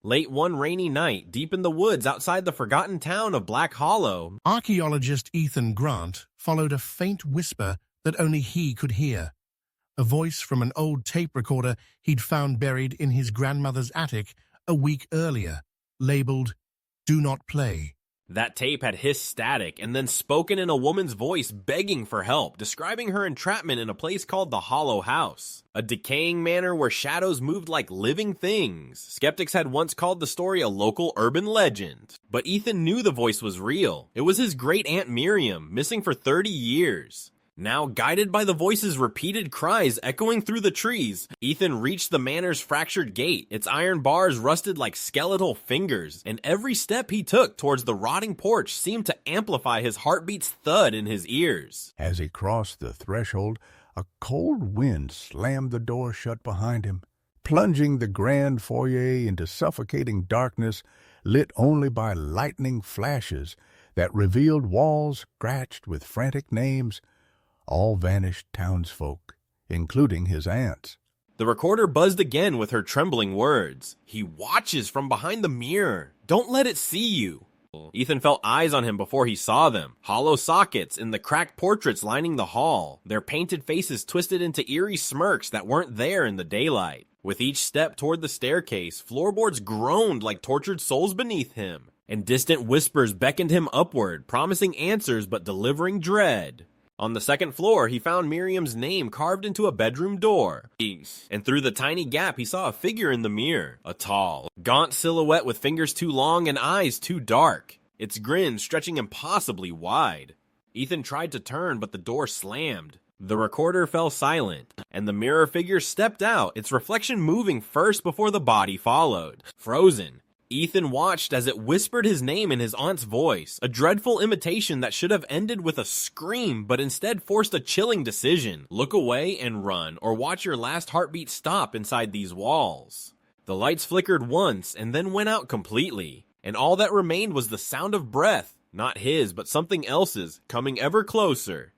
Late one rainy night, deep in the woods outside the forgotten town of Black Hollow, Archaeologist Ethan Grant followed a faint whisper that only he could hear. A voice from an old tape recorder he'd found buried in his grandmother's attic a week earlier, labeled, "Do Not Play." that tape had hissed static and then spoken in a woman's voice begging for help, describing her entrapment in a place called the Hollow House, a decaying manor where shadows moved like living things. Skeptics had once called the story a local urban legend, but Ethan knew the voice was real. It was his great-aunt Miriam, missing for 30 years. Now, guided by the voice's repeated cries echoing through the trees, Ethan reached the manor's fractured gate. Its iron bars rusted like skeletal fingers, and every step he took towards the rotting porch seemed to amplify his heartbeat's thud in his ears. As he crossed the threshold, a cold wind slammed the door shut behind him, plunging the grand foyer into suffocating darkness lit only by lightning flashes that revealed walls scratched with frantic names. All vanished townsfolk, including his aunts. The recorder buzzed again with her trembling words. "He watches from behind the mirror. Don't let it see you." Ethan felt eyes on him before he saw them. Hollow sockets in the cracked portraits lining the hall, their painted faces twisted into eerie smirks that weren't there in the daylight. With each step toward the staircase, floorboards groaned like tortured souls beneath him, and distant whispers beckoned him upward, promising answers but delivering dread. On the second floor, he found Miriam's name carved into a bedroom door, and through the tiny gap he saw a figure in the mirror, a tall, gaunt silhouette with fingers too long and eyes too dark, its grin stretching impossibly wide. Ethan tried to turn, but the door slammed. The recorder fell silent, and the mirror figure stepped out, its reflection moving first before the body followed, frozen. Ethan watched as it whispered his name in his aunt's voice, a dreadful imitation that should have ended with a scream but instead forced a chilling decision. Look away and run, or watch your last heartbeat stop inside these walls. The lights flickered once and then went out completely, and all that remained was the sound of breath, not his but something else's, coming ever closer.